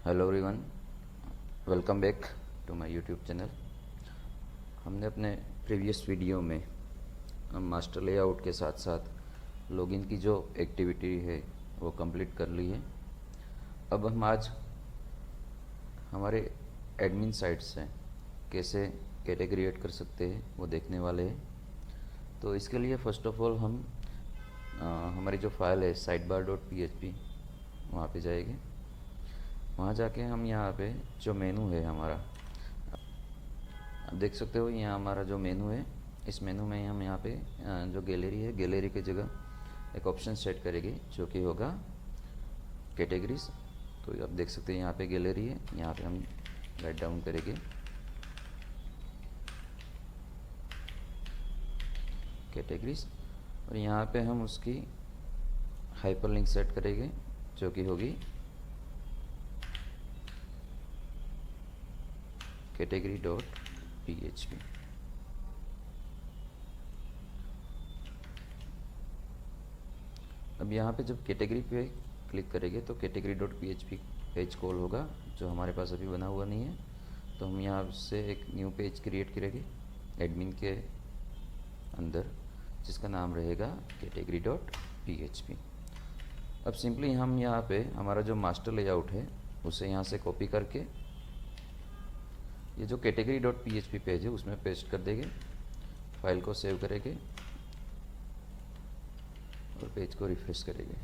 Hello everyone, welcome back to my YouTube channel. हमने अपने previous video में master layout के साथ साथ लॉगिन की जो एक्टिविटी है वो कंप्लीट कर ली है। अब हम आज हमारे एडमिन साइट से कैसे कैटेगरी ऐड कर सकते हैं वो देखने वाले हैं। तो इसके लिए फ़र्स्ट ऑफ ऑल हम हमारी जो फाइल है sidebar.php वहाँ पे जाएंगे। वहाँ जाके हम यहाँ पे जो मेनू है हमारा, आप देख सकते हो यहाँ हमारा जो मेनू है, इस मेनू में हम यहाँ पे जो गैलरी है, गैलरी की जगह एक ऑप्शन सेट करेंगे जो कि होगा कैटेगरीज। तो आप देख सकते हैं यहाँ पे गैलरी है, यहाँ पे हम राइट डाउन करेंगे कैटेगरीज और यहाँ पे हम उसकी हाइपरलिंक सेट करेंगे जो कि होगी category.php। अब यहाँ पे जब कैटेगरी पे क्लिक करेंगे तो category.php पेज कॉल होगा जो हमारे पास अभी बना हुआ नहीं है। तो हम यहाँ से एक न्यू पेज क्रिएट करेंगे एडमिन के अंदर जिसका नाम रहेगा category.php। अब सिंपली हम यहाँ पे हमारा जो मास्टर लेआउट है उसे यहाँ से कॉपी करके ये जो category.php पेज है उसमें पेस्ट कर देंगे, फाइल को सेव करेंगे और पेज को रिफ्रेश करेंगे।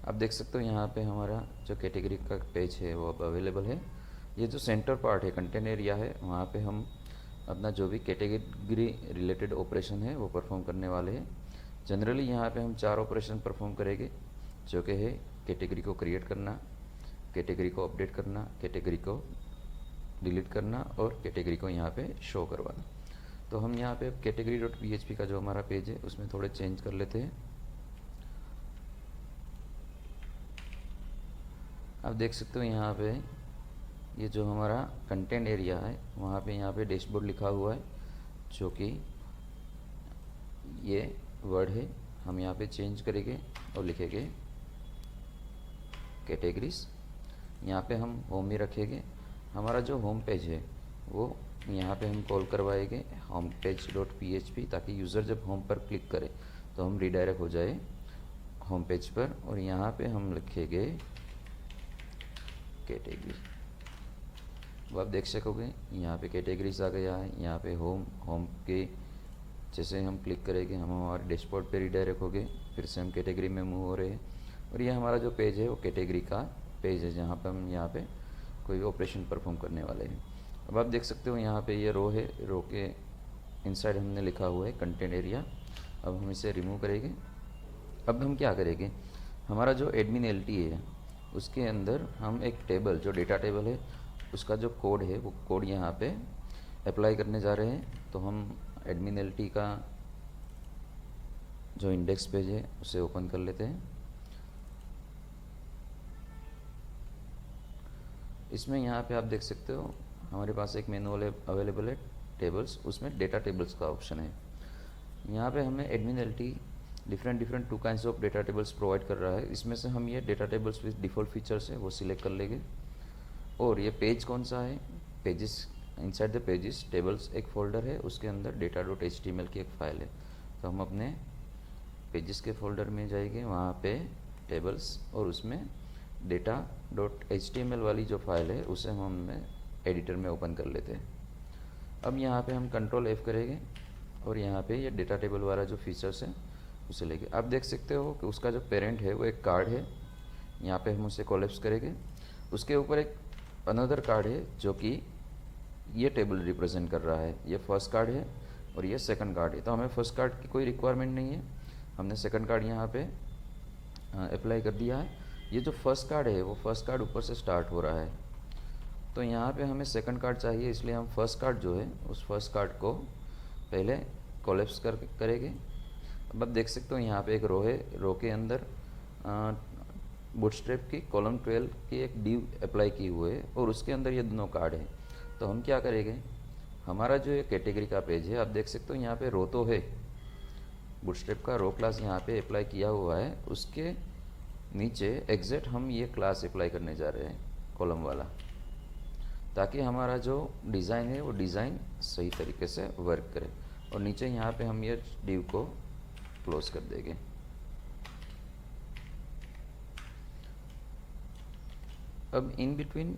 आप देख सकते हो यहाँ पे हमारा जो कैटेगरी का पेज है वो अब अवेलेबल है। ये जो सेंटर पार्ट है, कंटेंट एरिया है, वहाँ पे हम अपना जो भी कैटेगरी रिलेटेड ऑपरेशन है वो परफॉर्म करने वाले हैं। जनरली यहाँ पे हम 4 ऑपरेशन परफॉर्म करेंगे जो कि है कैटेगरी को क्रिएट करना, कैटेगरी को अपडेट करना, कैटेगरी को डिलीट करना और कैटेगरी को यहाँ पे शो करवाना। तो हम यहाँ पे category.php का जो हमारा पेज है उसमें थोड़े चेंज कर लेते हैं। आप देख सकते हो यहाँ पे ये जो हमारा कंटेंट एरिया है वहाँ पे यहाँ पे डैशबोर्ड लिखा हुआ है जो कि ये वर्ड है। हम यहाँ पे चेंज करेंगे और लिखेंगे कैटेगरीज। यहाँ पे हम होम में रखेंगे। हमारा जो होम पेज है वो यहाँ पे हम कॉल करवाएंगे होम पेज.php ताकि यूज़र जब होम पर क्लिक करे तो हम रिडायरेक्ट हो जाए होम पेज पर। और यहाँ पे हम लिखेंगे कैटेगरी। वो आप देख सकोगे यहाँ पे कैटेगरीज आ गया है। यहाँ पे होम के जैसे हम क्लिक करेंगे हम हमारे डैशबोर्ड पे रिडायरेक्ट हो गए, फिर से हम कैटेगरी में मूव हो रहे हैं। और ये हमारा जो पेज है वो कैटेगरी का पेज है जहाँ पे हम यहाँ पे कोई ऑपरेशन परफॉर्म करने वाले हैं। अब आप देख सकते हो यहाँ पे ये रो है, रो के इनसाइड हमने लिखा हुआ है कंटेंट एरिया। अब हम इसे रिमूव करेंगे। अब हम क्या करेंगे, हमारा जो एडमिन एलटी है उसके अंदर हम एक टेबल, जो डेटा टेबल है उसका जो कोड है वो कोड यहाँ पे अप्लाई करने जा रहे हैं। तो हम एडमिन एलटी का जो इंडेक्स पेज है उसे ओपन कर लेते हैं। इसमें यहाँ पे आप देख सकते हो हमारे पास एक मेनू अवेलेबल है टेबल्स, उसमें डेटा टेबल्स का ऑप्शन है। यहाँ पे हमें admin LT different 2 kinds of data tables provide कर रहा है। इसमें से हम ये data tables with default features है वो सिलेक्ट कर लेंगे। और ये पेज कौन सा है, pages, inside the pages tables एक फ़ोल्डर है, उसके अंदर data.html की एक फ़ाइल है। तो हम अपने पेजेस के फोल्डर में जाएंगे, वहाँ पे टेबल्स और उसमें data.html वाली जो फाइल है उसे हम एडिटर में ओपन कर लेते हैं। अब यहाँ पे हम कंट्रोल F करेंगे और यहाँ पे ये डेटा टेबल वाला जो फीचर्स है उसे लेंगे। आप देख सकते हो कि उसका जो पेरेंट है वो एक कार्ड है। यहाँ पे हम उसे कोलैप्स करेंगे। उसके ऊपर एक अनदर कार्ड है जो कि ये टेबल रिप्रेजेंट कर रहा है। ये फर्स्ट कार्ड है और ये सेकंड कार्ड है। तो हमें फर्स्ट कार्ड की कोई रिक्वायरमेंट नहीं है, हमने सेकंड कार्ड यहाँ पे अप्लाई कर दिया है। ये जो फर्स्ट कार्ड है वो फर्स्ट कार्ड ऊपर से स्टार्ट हो रहा है, तो यहाँ पे हमें सेकंड कार्ड चाहिए, इसलिए हम फर्स्ट कार्ड जो है उस फर्स्ट कार्ड को पहले कोलैप्स करेंगे। अब आप देख सकते हो यहाँ पे एक रो है, रो के अंदर बूटस्ट्रैप की कॉलम 12 की एक डिव अप्लाई की हुई है और उसके अंदर ये दोनों कार्ड है। तो हम क्या करेंगे, हमारा जो ये कैटेगरी का पेज है आप देख सकते हो यहाँ पे रो तो है, बूटस्ट्रैप का रो क्लास यहाँ पे अप्लाई किया हुआ है, उसके नीचे एग्जैक्ट हम ये क्लास अप्लाई करने जा रहे हैं कॉलम वाला, ताकि हमारा जो डिज़ाइन है वो डिज़ाइन सही तरीके से वर्क करे। और नीचे यहाँ पे हम ये डिव को क्लोज कर देंगे। अब in between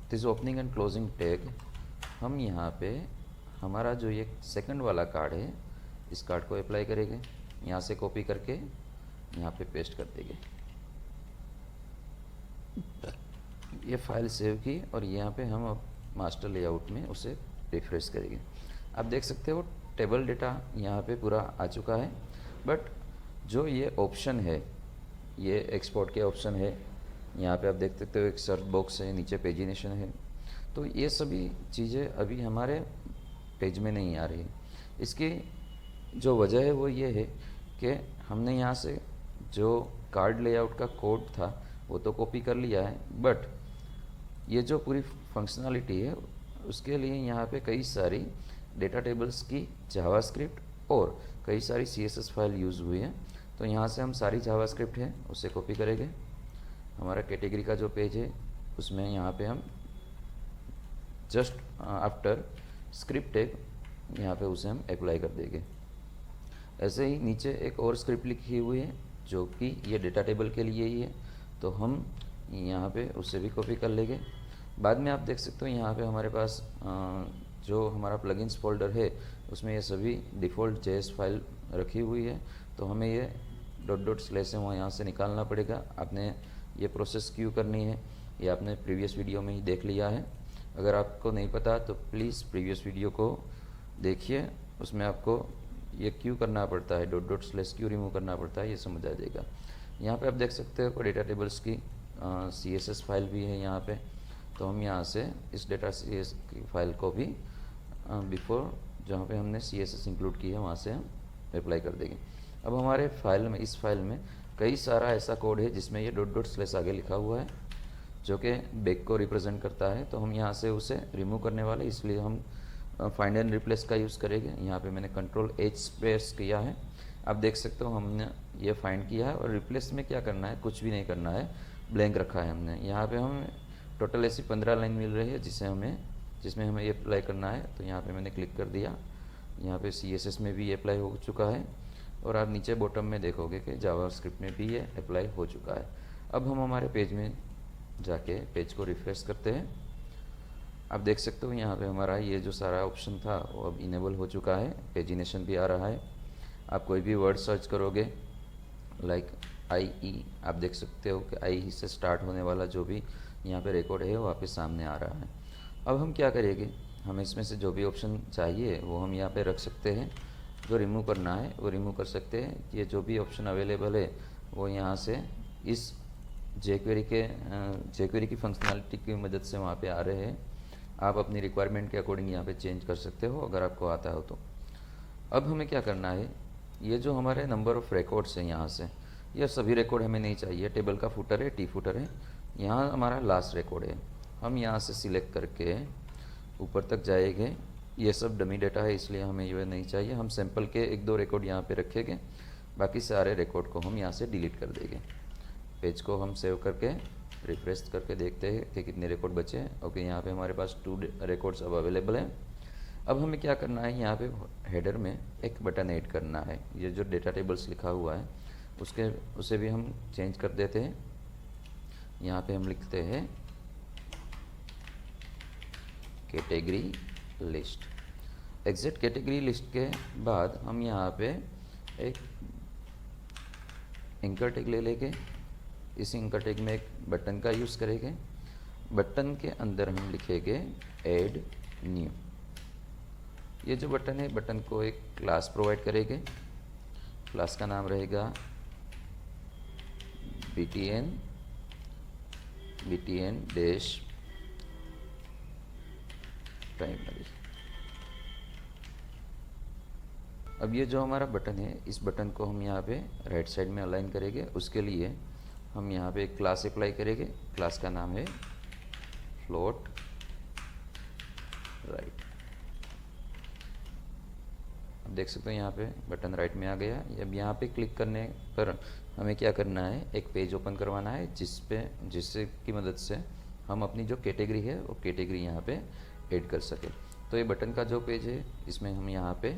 this opening and closing tag हम यहाँ पे हमारा जो ये सेकंड वाला कार्ड है, इस कार्ड को अप्लाई करेंगे। यहाँ से कॉपी करके यहाँ पे पेस्ट कर देंगे। ये फाइल सेव की और यहाँ पे हम अब मास्टर लेआउट में उसे रिफ्रेश करेंगे। आप देख सकते हो टेबल डेटा यहाँ पे पूरा आ चुका है, बट जो ये ऑप्शन है, ये एक्सपोर्ट के ऑप्शन है, यहाँ पे आप देख सकते हो एक सर्च बॉक्स है, नीचे पेजिनेशन है, तो ये सभी चीज़ें अभी हमारे पेज में नहीं आ रही। इसकी जो वजह है वो ये है कि हमने यहाँ से जो कार्ड लेआउट का कोड था वो तो कॉपी कर लिया है, बट ये जो पूरी फंक्शनलिटी है उसके लिए यहाँ पे कई सारी डेटा टेबल्स की जावास्क्रिप्ट और कई सारी CSS फाइल यूज़ हुई है। तो यहाँ से हम सारी जावास्क्रिप्ट है उसे कॉपी करेंगे। हमारा कैटेगरी का जो पेज है उसमें यहाँ पे हम जस्ट आफ्टर स्क्रिप्ट टैग यहाँ पे उसे हम अप्लाई कर देंगे। ऐसे ही नीचे एक और स्क्रिप्ट लिखी हुई है जो कि ये डेटा टेबल के लिए ही है, तो हम यहाँ पे उससे भी कॉपी कर लेंगे। बाद में आप देख सकते हो यहाँ पे हमारे पास जो हमारा प्लगइन्स फोल्डर है उसमें ये सभी डिफ़ॉल्ट JS फाइल रखी हुई है, तो हमें ये .// है वहाँ यहाँ से निकालना पड़ेगा। आपने ये प्रोसेस क्यों करनी है ये आपने प्रीवियस वीडियो में ही देख लिया है। अगर आपको नहीं पता तो प्लीज़ प्रीवियस वीडियो को देखिए, उसमें आपको ये क्यों करना पड़ता है, .// क्यों रिमूव करना पड़ता है, ये समझ आ जाएगा। यहाँ पे आप देख सकते हो डेटा टेबल्स की CSS फाइल भी है यहाँ पे, तो हम यहाँ से इस डेटा CSS की फाइल को भी बिफोर जहाँ पे हमने CSS इंक्लूड की है वहाँ से हम अप्लाई कर देंगे। अब हमारे फाइल में, इस फाइल में कई सारा ऐसा कोड है जिसमें ये .// आगे लिखा हुआ है जो कि बैक को रिप्रेजेंट करता है, तो हम यहाँ से उसे रिमूव करने वाले, इसलिए हम फाइंड एंड रिप्लेस का यूज़ करेंगे। यहाँ पे मैंने Ctrl+H प्रेस किया है, आप देख सकते हो हमने ये फाइंड किया है। और रिप्लेस में क्या करना है, कुछ भी नहीं करना है, ब्लैंक रखा है हमने। यहाँ पे हमें टोटल ऐसी 15 लाइन मिल रही है जिसमें हमें ये अप्लाई करना है, तो यहाँ पे मैंने क्लिक कर दिया। यहाँ पे CSS में भी ये अप्लाई हो चुका है और आप नीचे बॉटम में देखोगे कि जावास्क्रिप्ट में भी ये अप्लाई हो चुका है। अब हम हमारे पेज में जाके पेज को रिफ्रेश करते हैं। आप देख सकते हो यहाँ पे हमारा ये जो सारा ऑप्शन था वो अब इनेबल हो चुका है, पेजिनेशन भी आ रहा है। आप कोई भी वर्ड सर्च करोगे लाइक IE, आप देख सकते हो कि IE से स्टार्ट होने वाला जो भी यहाँ पे रिकॉर्ड है वो वापस सामने आ रहा है। अब हम क्या करेंगे, हमें इसमें से जो भी ऑप्शन चाहिए वो हम यहाँ पे रख सकते हैं, जो रिमूव करना है वो रिमूव कर सकते हैं। ये जो भी ऑप्शन अवेलेबल है वो यहाँ से इस jQuery की फंक्शनलिटी की मदद से वहाँ पे आ रहे हैं। आप अपनी रिक्वायरमेंट के अकॉर्डिंग यहाँ पे चेंज कर सकते हो अगर आपको आता हो तो। अब हमें क्या करना है, ये जो हमारे नंबर ऑफ़ रिकॉर्ड्स हैं यहाँ से, ये सभी रिकॉर्ड हमें नहीं चाहिए। टेबल का फुटर है, T फुटर है, यहाँ हमारा लास्ट रिकॉर्ड है। हम यहाँ से सिलेक्ट करके ऊपर तक जाएंगे। ये सब डमी डेटा है इसलिए हमें ये नहीं चाहिए। हम सैंपल के 1-2 रिकॉर्ड यहाँ पे रखेंगे, बाकी सारे रिकॉर्ड को हम यहाँ से डिलीट कर देंगे। पेज को हम सेव करके रिफ्रेश करके देखते हैं कि कितने रिकॉर्ड बचे हैं। ओके, यहाँ पे हमारे पास 2 रिकॉर्ड्स अब अवेलेबल हैं। अब हमें क्या करना है, यहाँ पे हेडर में एक बटन ऐड करना है। ये जो डेटा टेबल्स लिखा हुआ है उसे भी हम चेंज कर देते हैं। यहाँ पे हम लिखते हैं category list. Exact category list के बाद हम यहाँ पे एक एंकर टैग ले लेंगे। इस एंकर टैग में एक बटन का यूज़ करेंगे। बटन के अंदर हम लिखेंगे ऐड न्यू। ये जो बटन है, बटन को एक क्लास प्रोवाइड करेंगे। क्लास का नाम रहेगा btn डैश प्राइमरी। अब ये जो हमारा बटन है, इस बटन को हम यहाँ पे राइट साइड में अलाइन करेंगे। उसके लिए हम यहाँ पे एक क्लास अप्लाई करेंगे। क्लास का नाम है फ्लोट राइट। अब देख सकते हो यहाँ पे बटन राइट में आ गया। अब यहाँ पे क्लिक करने पर हमें क्या करना है, एक पेज ओपन करवाना है जिससे की मदद से हम अपनी जो कैटेगरी है वो कैटेगरी यहाँ पे ऐड कर सके। तो ये बटन का जो पेज है इसमें हम यहाँ पे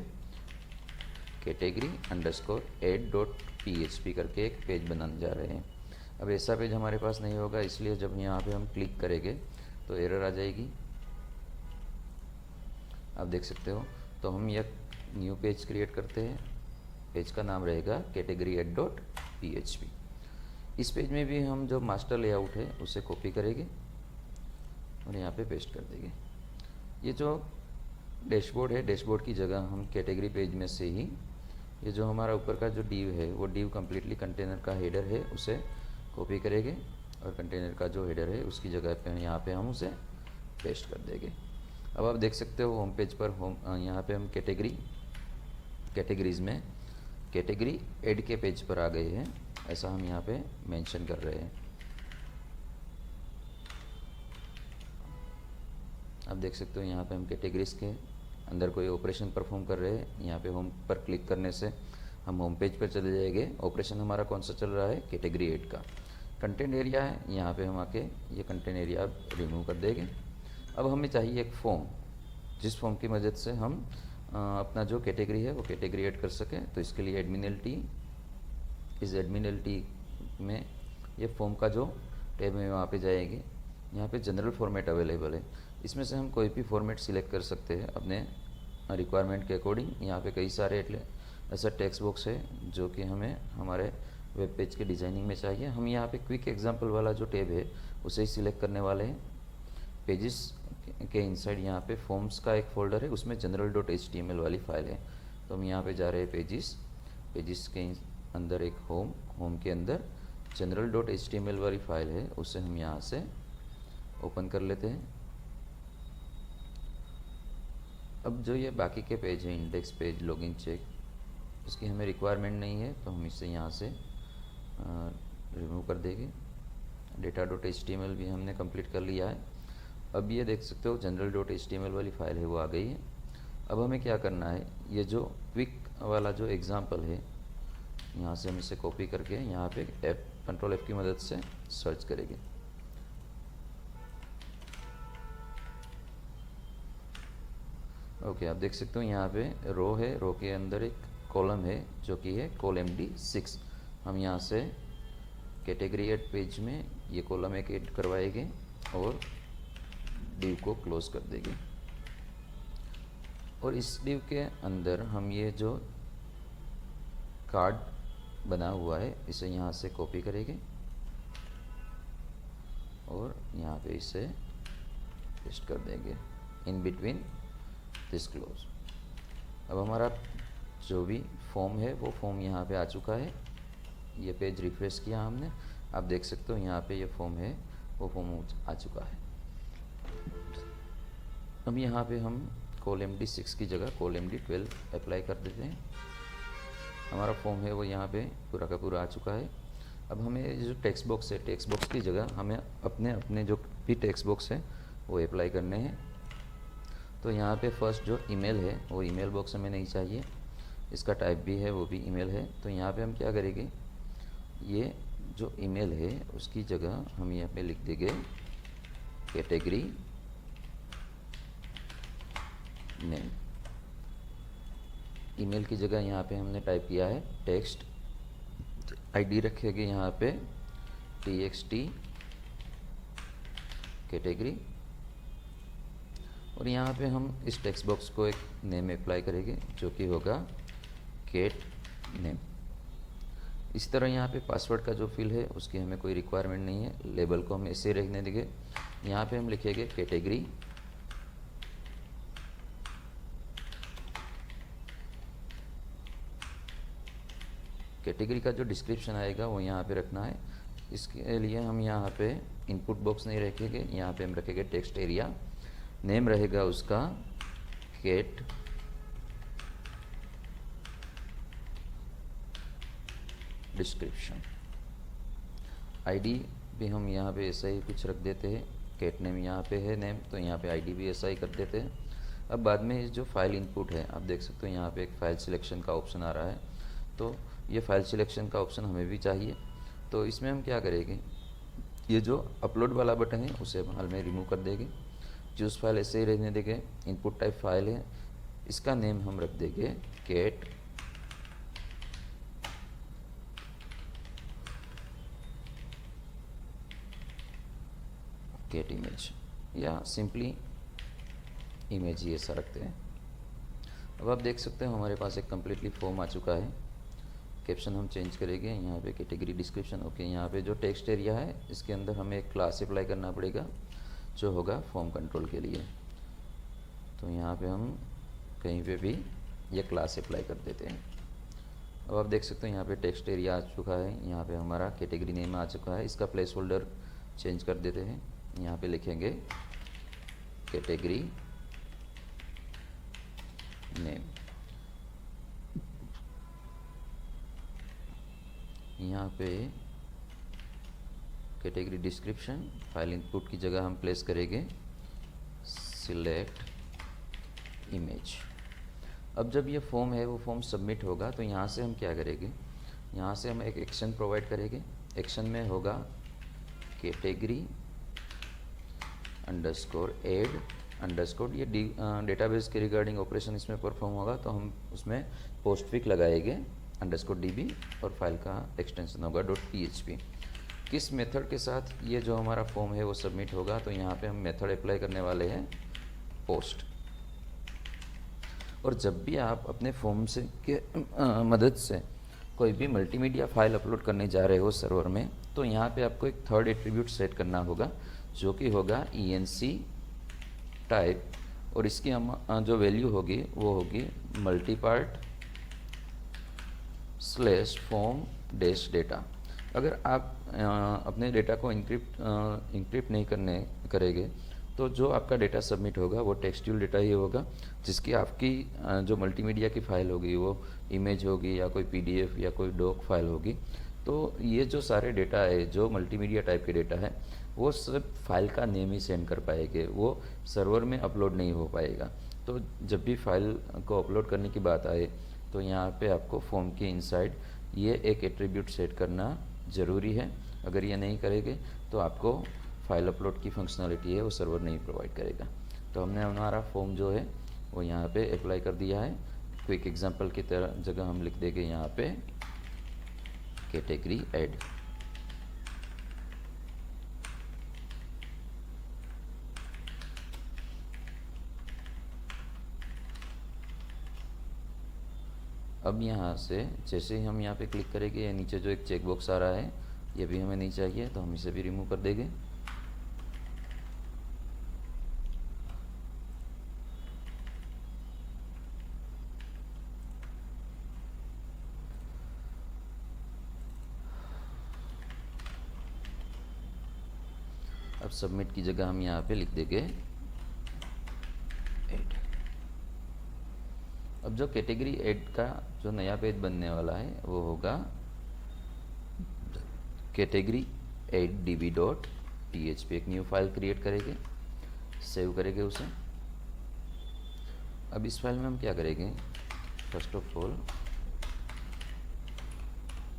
category underscore add dot PHP करके एक पेज बनाने जा रहे हैं। अब ऐसा पेज हमारे पास नहीं होगा, इसलिए जब यहाँ पे हम क्लिक करेंगे तो एरर आ जाएगी, आप देख सकते हो। तो हम यह न्यू पेज क्रिएट करते हैं। पेज का नाम रहेगा कैटेगरी ऐड डॉट PHP। इस पेज में भी हम जो मास्टर लेआउट है उसे कॉपी करेंगे और यहाँ पे पेस्ट कर देंगे। ये जो डैशबोर्ड है, डैशबोर्ड की जगह हम कैटेगरी पेज में से ही ये जो हमारा ऊपर का जो डिव है वो डिव कम्प्लीटली कंटेनर का हेडर है उसे कॉपी करेंगे और कंटेनर का जो हेडर है उसकी जगह पे यहाँ पे हम उसे पेस्ट कर देंगे। अब आप देख सकते हो होम पेज पर यहाँ पे हम कैटेगरीज में कैटेगरी ऐड के पेज पर आ गए हैं, ऐसा हम यहाँ पे मेंशन कर रहे हैं। आप देख सकते हो यहाँ पे हम कैटेगरीज के अंदर कोई ऑपरेशन परफॉर्म कर रहे हैं। यहाँ पे होम पर क्लिक करने से हम होम पेज पर चले जाएंगे। ऑपरेशन हमारा कौन सा चल रहा है, कैटेगरी ऐड का। कंटेंट एरिया है, यहाँ पे हम आके ये कंटेंट एरिया रिमूव कर देंगे। अब हमें चाहिए एक फॉर्म, जिस फॉर्म की मदद से हम अपना जो कैटेगरी है वो कैटेगरी ऐड कर सकें। तो इसके लिए एडमिन एल टी में ये फॉर्म का जो टैब है वहाँ पे जाएंगे। यहाँ पे जनरल फॉर्मेट अवेलेबल है, इसमें से हम कोई भी फॉर्मेट सिलेक्ट कर सकते हैं अपने रिक्वायरमेंट के अकॉर्डिंग। यहाँ पे कई सारे ऐसा टेक्स्ट बॉक्स है जो कि हमें हमारे वेब पेज के डिज़ाइनिंग में चाहिए। हम यहाँ पे क्विक एग्जांपल वाला जो टैब है उसे ही सिलेक्ट करने वाले हैं। पेजेस के इनसाइड यहाँ पे फॉर्म्स का एक फोल्डर है, उसमें general.html वाली फाइल है। तो हम यहाँ पे जा रहे हैं पेजेस के अंदर एक होम के अंदर general.html वाली फाइल है, उसे हम यहाँ से ओपन कर लेते हैं। अब जो ये बाकी के पेज है, इंडेक्स पेज, लॉगिन चेक, उसकी हमें रिक्वायरमेंट नहीं है, तो हम इसे यहाँ से रिमूव कर देंगे। data.html भी हमने कंप्लीट कर लिया है। अब ये देख सकते हो general.html वाली फाइल है वो आ गई है। अब हमें क्या करना है, ये जो क्विक वाला जो एग्जांपल है यहाँ से हम इसे कॉपी करके यहाँ पे कंट्रोल F की मदद से सर्च करेंगे। ओके, आप देख सकते हो यहाँ पे रो है, रो के अंदर एक कॉलम है जो कि है colMD6। हम यहाँ से कैटेगरी ऐड पेज में ये कॉलम एक ऐड करवाएंगे और डिव को क्लोज कर देंगे। और इस डिव के अंदर हम ये जो कार्ड बना हुआ है इसे यहाँ से कॉपी करेंगे और यहाँ पे इसे पेस्ट कर देंगे इन बिटवीन दिस क्लोज। अब हमारा जो भी फॉर्म है वो फॉर्म यहाँ पे आ चुका है। ये पेज रिफ्रेश किया हमने, आप देख सकते हो यहाँ पे ये फॉर्म है वो फॉर्म आ चुका है। अब यहाँ पे हम colMD6 की जगह colMD12 अप्लाई कर देते हैं। हमारा फॉर्म है वो यहाँ पे पूरा का पूरा आ चुका है। अब हमें जो टेक्स्ट बॉक्स है, टेक्स्ट बॉक्स की जगह हमें अपने जो भी टेक्स्ट बॉक्स है वो अप्लाई करने हैं। तो यहाँ पे फर्स्ट जो ईमेल है वो ईमेल बॉक्स हमें नहीं चाहिए, इसका टाइप भी है वो भी ईमेल है। तो यहाँ पे हम क्या करेंगे, ये जो ईमेल है उसकी जगह हम यहाँ पे लिख देंगे कैटेगरी नेम। ईमेल की जगह यहाँ पे हमने टाइप किया है टेक्स्ट, आईडी रखेंगे यहाँ पे txt कैटेगरी, और यहाँ पे हम इस टेक्स्ट बॉक्स को एक नेम अप्लाई करेंगे जो कि होगा कैट नेम। इसी तरह यहाँ पे पासवर्ड का जो फील्ड है उसकी हमें कोई रिक्वायरमेंट नहीं है, लेबल को हम ऐसे रखने देंगे। यहाँ पे हम लिखेंगे कैटेगरी का जो डिस्क्रिप्शन आएगा वो यहाँ पे रखना है। इसके लिए हम यहाँ पे इनपुट बॉक्स नहीं रखेंगे, यहाँ पे हम रखेंगे टेक्स्ट एरिया। नेम रहेगा उसका कैट डिस्क्रिप्शन। आईडी भी हम यहाँ पे ऐसा ही कुछ रख देते हैं, कैट नेम यहाँ पे है नेम, तो यहाँ पे आईडी भी ऐसा ही कर देते हैं। अब बाद में जो फाइल इनपुट है आप देख सकते हो यहाँ पे एक फाइल सिलेक्शन का ऑप्शन आ रहा है, तो ये फाइल सिलेक्शन का ऑप्शन हमें भी चाहिए। तो इसमें हम क्या करेंगे, ये जो अपलोड वाला बटन है उसे हम हाल में रिमूव कर देंगे। चूज़ फाइल ऐसे ही रहने देंगे। इनपुट टाइप फाइल है, इसका नेम हम रख देंगे केट इमेज या सिंपली इमेज ही ऐसा रखते हैं। अब आप देख सकते हो हमारे पास एक कम्प्लीटली फॉर्म आ चुका है। कैप्शन हम चेंज करेंगे, यहाँ पे कैटेगरी डिस्क्रिप्शन ओके। यहाँ पे जो टेक्स्ट एरिया है इसके अंदर हमें एक क्लास अप्लाई करना पड़ेगा जो होगा फॉर्म कंट्रोल के लिए। तो यहाँ पे हम कहीं पे भी ये क्लास अप्लाई कर देते हैं। अब आप देख सकते हो यहाँ पे टेक्स्ट एरिया आ चुका है, यहाँ पे हमारा कैटेगरी नेम आ चुका है। इसका प्लेस होल्डर चेंज कर देते हैं, यहाँ पे लिखेंगे कैटेगरी नेम। यहाँ पे कैटेगरी डिस्क्रिप्शन, फाइल इनपुट की जगह हम प्लेस करेंगे सिलेक्ट इमेज। अब जब ये फॉर्म है वो फॉर्म सबमिट होगा तो यहाँ से हम क्या करेंगे, यहाँ से हम एक एक्शन प्रोवाइड करेंगे। एक्शन में होगा कैटेगरी अंडरस्कोर ऐड अंडरस्कोर, ये डेटाबेस के रिगार्डिंग ऑपरेशन इसमें परफॉर्म होगा तो हम उसमें पोस्टफिक लगाएंगे अंडरस्कोर DB और फाइल का एक्सटेंशन होगा .php। किस मेथड के साथ ये जो हमारा फॉर्म है वो सबमिट होगा, तो यहाँ पे हम मेथड अप्लाई करने वाले हैं पोस्ट। और जब भी आप अपने फॉर्म से के मदद से कोई भी मल्टीमीडिया फाइल अपलोड करने जा रहे हो सर्वर में, तो यहाँ पे आपको एक थर्ड एट्रीब्यूट सेट करना होगा जो कि होगा ENC टाइप, और इसकी हम जो वैल्यू होगी वो होगी मल्टीपार्ट /form -data। अगर आप अपने डेटा को इंक्रिप्ट नहीं करेंगे तो जो आपका डेटा सबमिट होगा वो टेक्सचुअल डेटा ही होगा, जिसकी आपकी जो मल्टीमीडिया की फ़ाइल होगी वो इमेज होगी या कोई PDF या कोई डॉक फाइल होगी। तो ये जो सारे डेटा है जो मल्टीमीडिया टाइप के डेटा है वो सब फाइल का नेम ही सेंड कर पाएंगे, वो सर्वर में अपलोड नहीं हो पाएगा। तो जब भी फाइल को अपलोड करने की बात आए तो यहाँ पे आपको फॉर्म के इनसाइड ये एक एट्रीब्यूट सेट करना ज़रूरी है। अगर ये नहीं करेंगे तो आपको फाइल अपलोड की फंक्शनलिटी है वो सर्वर नहीं प्रोवाइड करेगा। तो हमने हमारा फॉर्म जो है वो यहाँ पे अप्लाई कर दिया है। क्विक एग्जांपल की तरह जगह हम लिख देंगे यहाँ पे कैटेगरी ऐड। अब यहाँ से जैसे ही हम यहाँ पे क्लिक करेंगे, या नीचे जो एक चेक बॉक्स आ रहा है ये भी हमें नहीं चाहिए तो हम इसे भी रिमूव कर देंगे। अब सबमिट की जगह हम यहाँ पे लिख देंगे ऐड। अब जो कैटेगरी ऐड का जो नया पेज बनने वाला है वो होगा कैटेगरी ऐड db.php। एक न्यू फाइल क्रिएट करेंगे, सेव करेंगे उसे। अब इस फाइल में हम क्या करेंगे, फर्स्ट ऑफ ऑल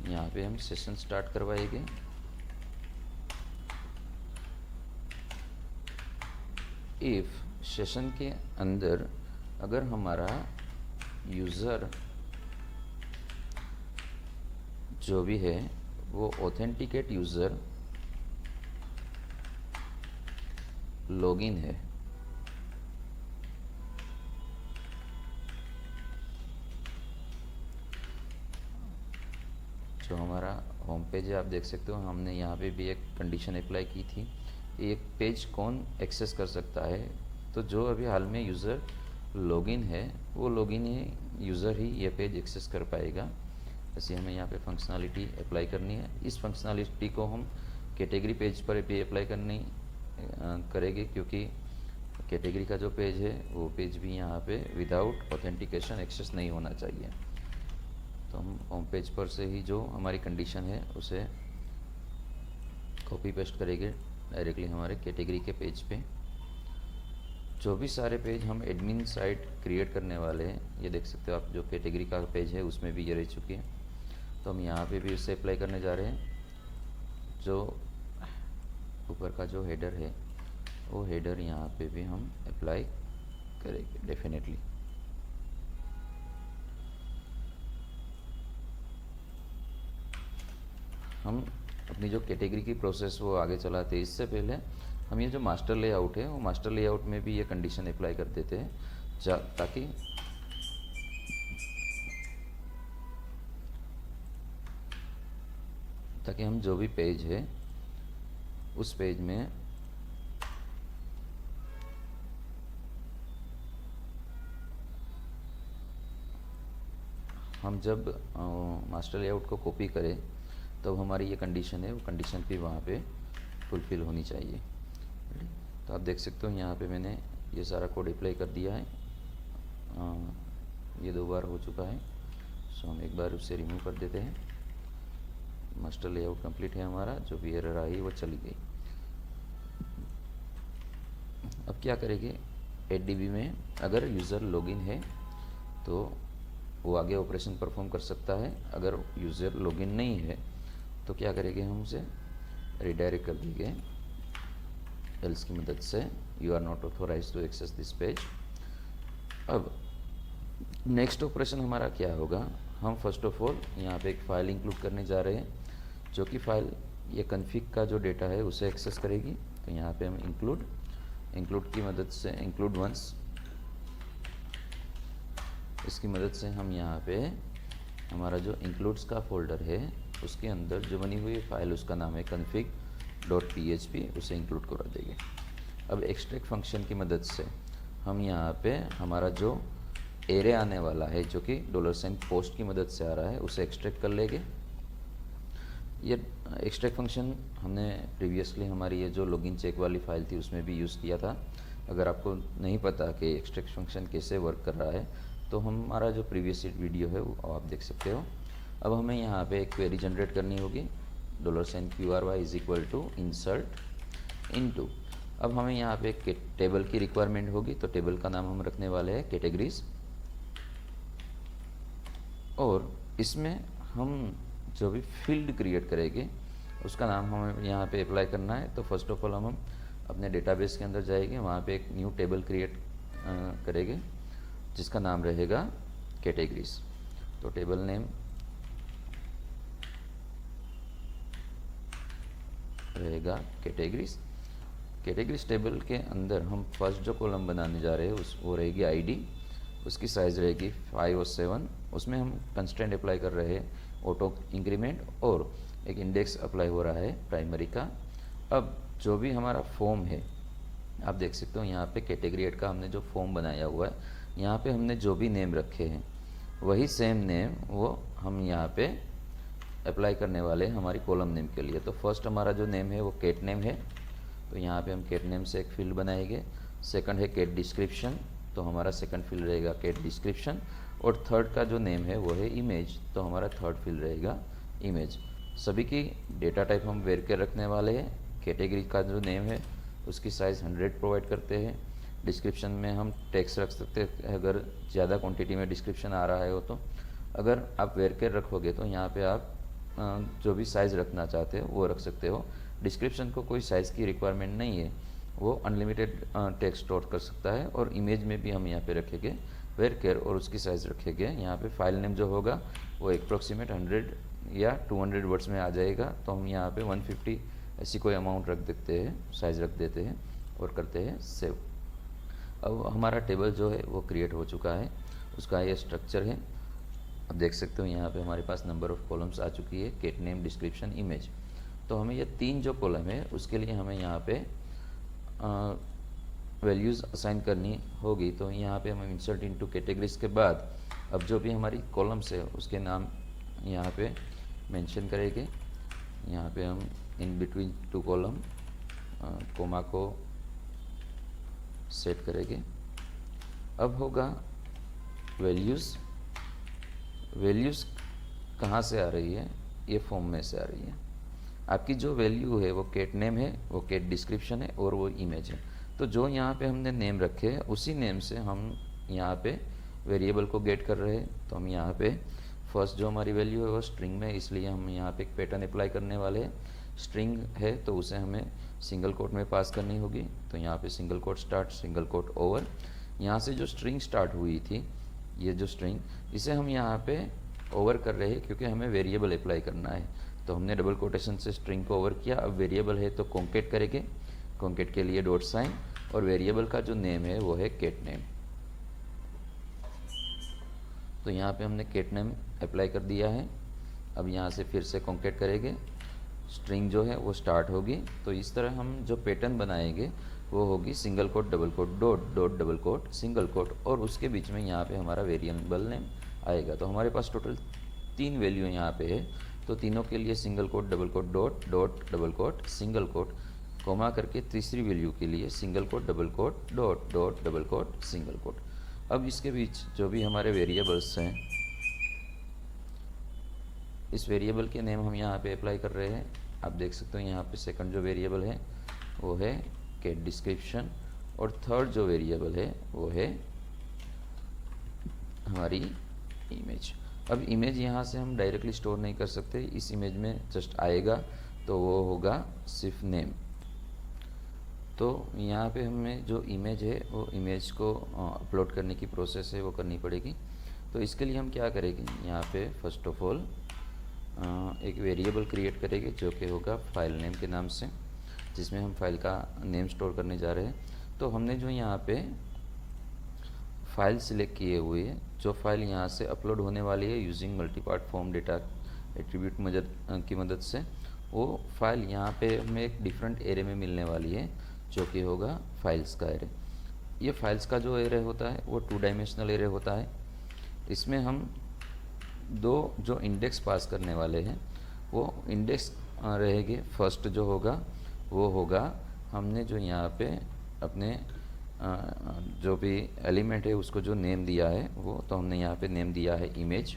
यहाँ पे हम सेशन स्टार्ट करवाएंगे। इफ सेशन के अंदर अगर हमारा यूज़र जो भी है वो ऑथेंटिकेट यूज़र लॉगिन है, जो हमारा होम पेज है आप देख सकते हो, हमने यहाँ पे भी एक कंडीशन अप्लाई की थी। एक पेज कौन एक्सेस कर सकता है, तो जो अभी हाल में यूज़र लॉगिन है वो लॉगिन ही यूज़र ही ये पेज एक्सेस कर पाएगा। ऐसे हमें यहाँ पे फंक्शनलिटी अप्लाई करनी है। इस फंक्शनलिटी को हम कैटेगरी पेज पर भी अप्लाई करेंगे, क्योंकि कैटेगरी का जो पेज है वो पेज भी यहाँ पे विदाउट ऑथेंटिकेशन एक्सेस नहीं होना चाहिए। तो हम होम पेज पर से ही जो हमारी कंडीशन है उसे कॉपी पेस्ट करेंगे डायरेक्टली हमारे कैटेगरी के पेज पे। जो भी सारे पेज हम एडमिन साइट क्रिएट करने वाले हैं, ये देख सकते हो आप, जो कैटेगरी का पेज है उसमें भी ये रह चुकी है, तो हम यहाँ पे भी उससे अप्लाई करने जा रहे हैं। जो ऊपर का जो हेडर है वो हेडर यहाँ पे भी हम अप्लाई करेंगे डेफिनेटली। हम अपनी जो कैटेगरी की प्रोसेस वो आगे चलाते हैं, इससे पहले हम ये जो मास्टर लेआउट है वो मास्टर लेआउट में भी ये कंडीशन अप्लाई कर देते हैं ताकि हम जो भी पेज है उस पेज में हम जब मास्टर लेआउट को कॉपी करें तब हमारी ये कंडीशन है वो कंडीशन भी वहाँ पे फुलफिल होनी चाहिए। तो आप देख सकते हो यहाँ पे मैंने ये सारा कोड अप्लाई कर दिया है। ये 2 बार हो चुका है, सो हम एक बार उसे रिमूव कर देते हैं। मास्टर लेआउट कंप्लीट है हमारा, जो भी एरर आई वो चली गई। अब क्या करेंगे, 8DB में अगर यूज़र लॉगिन है तो वो आगे ऑपरेशन परफॉर्म कर सकता है। अगर यूज़र लॉगिन नहीं है तो क्या करेंगे, हम उसे रिडायरेक्ट कर देंगे एल्स की मदद से, you are not authorised to access this page. अब नेक्स्ट ऑपरेशन हमारा क्या होगा, हम फर्स्ट ऑफ ऑल यहाँ पे एक फ़ाइल इंक्लूड करने जा रहे हैं, जो कि फ़ाइल ये कन्फिग का जो डेटा है उसे एक्सेस करेगी। तो यहाँ पे हम इंक्लूड की मदद से, इंक्लूड वंस, इसकी मदद से हम यहाँ पे हमारा जो इंक्लूड्स का फोल्डर है उसके अंदर जो बनी हुई फाइल उसका नाम है config.php, उसे इंक्लूड करा देंगे। अब एक्सट्रैक्ट फंक्शन की मदद से हम यहाँ पे हमारा जो एरे आने वाला है जो कि $पोस्ट की मदद से आ रहा है उसे एक्सट्रैक्ट कर लेंगे। ये एक्सट्रैक्ट फंक्शन हमने प्रीवियसली हमारी ये जो लॉगिन चेक वाली फाइल थी उसमें भी यूज़ किया था। अगर आपको नहीं पता कि एक्सट्रैक्ट फंक्शन कैसे वर्क कर रहा है तो हमारा जो प्रीवियस वीडियो है वो आप देख सकते हो। अब हमें यहाँ पे एक क्वेरी जनरेट करनी होगी, $QRY = insert into। अब हमें यहाँ पे एक टेबल की रिक्वायरमेंट होगी, तो टेबल का नाम हम रखने वाले हैं कैटेगरीज, और इसमें हम जो भी फील्ड क्रिएट करेंगे उसका नाम हमें यहाँ पे अप्लाई करना है। तो फर्स्ट ऑफ ऑल हम अपने डेटाबेस के अंदर जाएंगे, वहाँ पे एक न्यू टेबल क्रिएट करेंगे जिसका नाम रहेगा कैटेगरीज। तो टेबल नेम रहेगा कैटेगरीज टेबल के अंदर हम फर्स्ट जो कॉलम बनाने जा रहे हैं वो रहेगी आईडी, उसकी साइज़ रहेगी 5 और 7। उसमें हम कंस्ट्रेंट अप्लाई कर रहे हैं ऑटो इंक्रीमेंट, और एक इंडेक्स अप्लाई हो रहा है प्राइमरी का। अब जो भी हमारा फॉर्म है आप देख सकते हो यहाँ पे कैटेगरी एड का हमने जो फॉर्म बनाया हुआ है, यहाँ पे हमने जो भी नेम रखे हैं वही सेम नेम वो हम यहाँ पे अप्लाई करने वाले हैं हमारी कॉलम नेम के लिए। तो फर्स्ट हमारा जो नेम है वो कैट नेम है, तो यहाँ पे हम कैट नेम से एक फील्ड बनाएंगे। सेकंड है कैट डिस्क्रिप्शन, तो हमारा सेकंड फील्ड रहेगा कैट डिस्क्रिप्शन, और थर्ड का जो नेम है वो है इमेज, तो हमारा थर्ड फील्ड रहेगा इमेज। सभी की डेटा टाइप हम वेर के रखने वाले हैं। कैटेगरी का जो नेम है उसकी साइज़ 100 प्रोवाइड करते हैं। डिस्क्रिप्शन में हम टेक्स्ट रख सकते हैं अगर ज़्यादा क्वांटिटी में डिस्क्रिप्शन आ रहा है हो तो। अगर आप वेर के रखोगे तो यहाँ पे आप जो भी साइज़ रखना चाहते हो वो रख सकते हो। डिस्क्रिप्शन को कोई साइज़ की रिक्वायरमेंट नहीं है, वो अनलिमिटेड टेक्स्ट स्टोर कर सकता है। और इमेज में भी हम यहाँ पे रखेंगे वेर केयर और उसकी साइज़ रखेंगे। यहाँ पे फाइल नेम जो होगा वो अप्रोक्सीमेट 100 या 200 वर्ड्स में आ जाएगा, तो हम यहाँ पे 150 ऐसी कोई अमाउंट रख देते हैं, साइज़ रख देते हैं और करते हैं सेव। अब हमारा टेबल जो है वो क्रिएट हो चुका है, उसका ये स्ट्रक्चर है। अब देख सकते हो यहाँ पे हमारे पास नंबर ऑफ़ कॉलम्स आ चुकी है, कैट नेम, डिस्क्रिप्शन, इमेज। तो हमें ये 3 जो कॉलम है उसके लिए हमें यहाँ पे वैल्यूज़ असाइन करनी होगी। तो यहाँ पे हम इंसर्ट इनटू कैटेगरीज के बाद अब जो भी हमारी कॉलम्स है उसके नाम यहाँ पे मेंशन करेंगे। यहाँ पे हम इन बिटवीन 2 कॉलम कोमा को सेट करेंगे। अब होगा वैल्यूज़ कहाँ से आ रही है, ये फॉर्म में से आ रही है। आपकी जो वैल्यू है वो कैट नेम है, वो कैट डिस्क्रिप्शन है और वो इमेज है। तो जो यहाँ पे हमने नेम रखे हैं उसी नेम से हम यहाँ पे वेरिएबल को गेट कर रहे हैं। तो हम यहाँ पे फर्स्ट जो हमारी वैल्यू है वो स्ट्रिंग में, इसलिए हम यहाँ पे एक पैटर्न अप्लाई करने वाले हैं। स्ट्रिंग है तो उसे हमें सिंगल कोट में पास करनी होगी। तो यहाँ पे single quote start, single quote over. यहाँ से जो स्ट्रिंग स्टार्ट हुई थी, ये जो स्ट्रिंग, इसे हम यहाँ पे ओवर कर रहे हैं क्योंकि हमें वेरिएबल अप्लाई करना है। तो हमने डबल कोटेशन से स्ट्रिंग को ओवर किया। अब वेरिएबल है तो कॉन्केट करेंगे, कॉन्केट के लिए डॉट साइन, और वेरिएबल का जो नेम है वो है गेट नेम। तो यहाँ पे हमने गेट नेम अप्लाई कर दिया है। अब यहाँ से फिर से कॉन्केट करेंगे, स्ट्रिंग जो है वो स्टार्ट होगी। तो इस तरह हम जो पैटर्न बनाएंगे वो होगी single quote double quote dot dot double quote single quote, और उसके बीच में यहाँ पे हमारा वेरिएबल नेम आएगा। तो हमारे पास टोटल 3 वैल्यू यहाँ पे है। तो तीनों के लिए single quote double quote dot dot double quote single quote, comma करके तीसरी वैल्यू के लिए single quote double quote dot dot double quote single quote. अब इसके बीच जो भी हमारे वेरिएबल्स हैं, इस वेरिएबल के नेम हम यहाँ पे अप्लाई कर रहे हैं। आप देख सकते हो यहाँ पे सेकंड जो वेरिएबल है वो है गेट डिस्क्रिप्शन, और थर्ड जो वेरिएबल है वो है हमारी इमेज। अब इमेज यहाँ से हम डायरेक्टली स्टोर नहीं कर सकते, इस इमेज में जस्ट आएगा तो वो होगा सिर्फ नेम। तो यहाँ पे हमें जो इमेज है वो इमेज को अपलोड करने की प्रोसेस है वो करनी पड़ेगी। तो इसके लिए हम क्या करेंगे, यहाँ पे फर्स्ट ऑफ ऑल एक वेरिएबल क्रिएट करेंगे जो कि होगा फाइल नेम के नाम से, जिसमें हम फाइल का नेम स्टोर करने जा रहे हैं। तो हमने जो यहाँ पे फाइल सिलेक्ट किए हुए है, जो फाइल यहाँ से अपलोड होने वाली है using multipart form data attribute की मदद से, वो फाइल यहाँ पे हमें एक डिफरेंट एरे में मिलने वाली है जो कि होगा फाइल्स का एरे। ये फाइल्स का जो एरे होता है वो 2 डायमेंशनल एरे होता है। इसमें हम 2 जो इंडेक्स पास करने वाले हैं वो इंडेक्स रहेंगे। फर्स्ट जो होगा वो होगा हमने जो यहाँ पे अपने जो भी एलिमेंट है उसको जो नेम दिया है वो, तो हमने यहाँ पे नेम दिया है इमेज।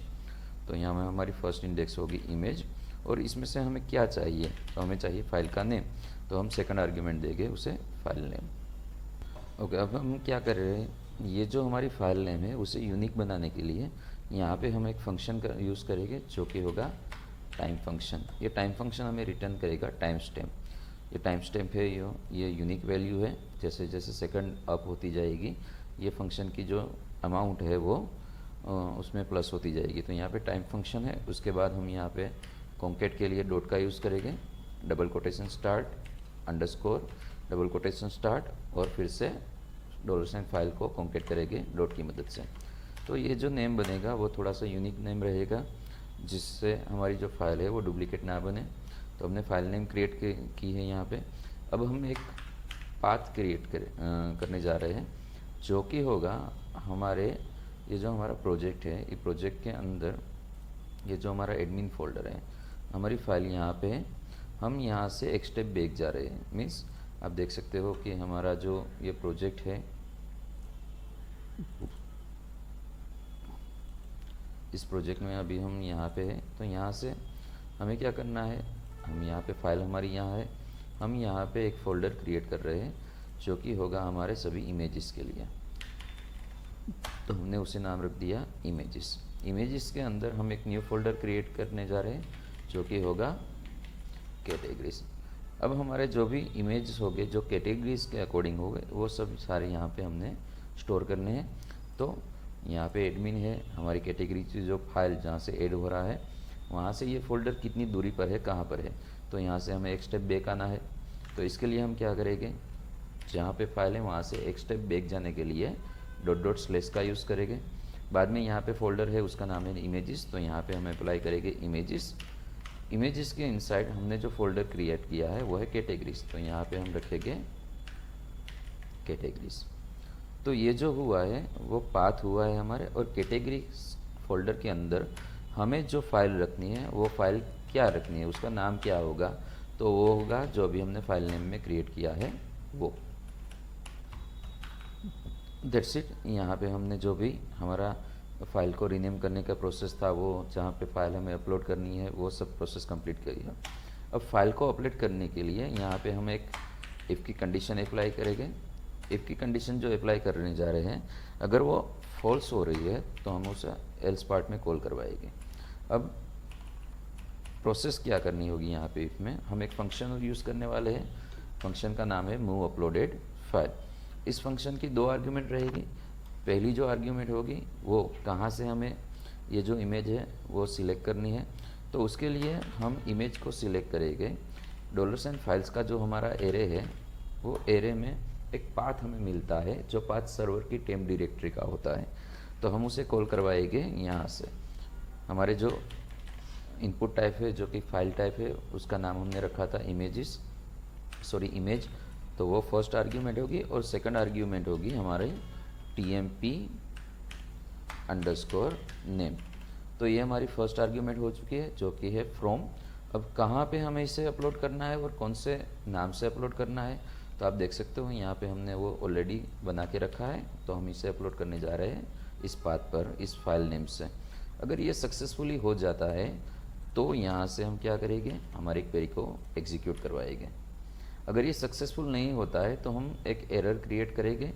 तो यहाँ में हमारी फर्स्ट इंडेक्स होगी इमेज, और इसमें से हमें क्या चाहिए, तो हमें चाहिए फाइल का नेम। तो हम सेकंड आर्ग्यूमेंट देंगे उसे फाइल नेम। ओके, अब हम क्या कर रहे हैं, ये जो हमारी फाइल नेम है उसे यूनिक बनाने के लिए यहाँ पे हम एक फंक्शन का यूज़ करेंगे जो कि होगा टाइम फंक्शन। ये टाइम फंक्शन हमें रिटर्न करेगा टाइम स्टैम्प। ये टाइम स्टैम्प है, ये यूनिक वैल्यू है। जैसे जैसे सेकंड अप होती जाएगी ये फंक्शन की जो अमाउंट है वो उसमें प्लस होती जाएगी। तो यहाँ पे टाइम फंक्शन है। उसके बाद हम यहाँ पे कॉन्केट के लिए डॉट का यूज़ करेंगे, double quotation start underscore double quotation start, और फिर से $साइन फाइल को कॉन्केट करेंगे डॉट की मदद से। तो ये जो नेम बनेगा वो थोड़ा सा यूनिक नेम रहेगा, जिससे हमारी जो फाइल है वो डुप्लीकेट ना बने। तो हमने फाइल नेम क्रिएट की है यहाँ पे। अब हम एक पाथ क्रिएट करने जा रहे हैं जो कि होगा हमारे, ये जो हमारा प्रोजेक्ट है, ये प्रोजेक्ट के अंदर ये जो हमारा एडमिन फोल्डर है, हमारी फाइल यहाँ पे है। हम यहाँ से एक स्टेप बैक जा रहे हैं। मीन्स आप देख सकते हो कि हमारा जो ये प्रोजेक्ट है, इस प्रोजेक्ट में अभी हम यहाँ पे है। तो यहाँ से हमें क्या करना है, हम यहाँ पे फाइल हमारी यहाँ है, हम यहाँ पे एक फ़ोल्डर क्रिएट कर रहे हैं जो कि होगा हमारे सभी इमेजेस के लिए। तो हमने उसे नाम रख दिया इमेजेस। इमेजेस के अंदर हम एक न्यू फोल्डर क्रिएट करने जा रहे हैं जो कि होगा कैटेगरीज। अब हमारे जो भी इमेजेस हो गए जो कैटेगरीज के अकॉर्डिंग हो गए वो सब सारे यहाँ पे हमने स्टोर करने हैं। तो यहाँ पे एडमिन है, हमारी कैटेगरी की जो फाइल जहाँ से ऐड हो रहा है वहाँ से ये फ़ोल्डर कितनी दूरी पर है, कहाँ पर है। तो यहाँ से हमें एक स्टेप बैक आना है। तो इसके लिए हम क्या करेंगे, जहाँ पे फाइल है वहाँ से एक स्टेप बैक जाने के लिए डॉट डॉट स्लैश का यूज़ करेंगे। बाद में यहाँ पे फोल्डर है उसका नाम है इमेजेस, तो यहाँ पे हम अप्लाई करेंगे इमेजेस। इमेजेस के इनसाइड हमने जो फोल्डर क्रिएट किया है वो है कैटेगरीज, तो यहाँ पे हम रखेंगे कैटेगरीज। तो ये जो हुआ है वो पाथ हुआ है हमारे, और कैटेगरी फोल्डर के अंदर हमें जो फाइल रखनी है वो फाइल क्या रखनी है, उसका नाम क्या होगा, तो वो होगा जो अभी हमने फाइल नेम में क्रिएट किया है वो। That's it. यहाँ पे हमने जो भी हमारा फाइल को रीनेम करने का प्रोसेस था, वो जहाँ पे फाइल हमें अपलोड करनी है वो सब प्रोसेस कंप्लीट करिए। अब फाइल को अपलोड करने के लिए यहाँ पे हम एक इफ़ की कंडीशन अप्लाई करेंगे। इफ़ की कंडीशन जो अप्लाई करने जा रहे हैं, अगर वो फॉल्स हो रही है तो हम उसे एल्स पार्ट में कॉल करवाएंगे। अब प्रोसेस क्या करनी होगी यहाँ पे, इफ़ में हम एक फंक्शन यूज़ करने वाले हैं फंक्शन का नाम है मूव अपलोडेड फाइल। इस फंक्शन की दो आर्ग्यूमेंट रहेगी। पहली जो आर्ग्यूमेंट होगी वो कहाँ से हमें ये जो इमेज है वो सिलेक्ट करनी है, तो उसके लिए हम इमेज को सिलेक्ट करेंगे। $साइन फाइल्स का जो हमारा एरे है वो एरे में एक पाथ हमें मिलता है जो पाथ सर्वर की टेम्प डायरेक्टरी का होता है, तो हम उसे कॉल करवाएंगे यहाँ से। हमारे जो इनपुट टाइप है जो कि फाइल टाइप है उसका नाम हमने रखा था इमेज, तो वो फर्स्ट आर्ग्यूमेंट होगी और सेकंड आर्ग्यूमेंट होगी हमारे tmp_name। तो ये हमारी फर्स्ट आर्ग्यूमेंट हो चुकी है जो कि है फ्रॉम। अब कहाँ पे हमें इसे अपलोड करना है और कौन से नाम से अपलोड करना है, तो आप देख सकते हो यहाँ पे हमने वो ऑलरेडी बना के रखा है, तो हम इसे अपलोड करने जा रहे हैं इस पाथ पर, इस फाइल नेम से। अगर ये सक्सेसफुली हो जाता है तो यहाँ से हम क्या करेंगे, हमारी क्वेरी को एग्जीक्यूट करवाएंगे। अगर ये सक्सेसफुल नहीं होता है तो हम एक एरर क्रिएट करेंगे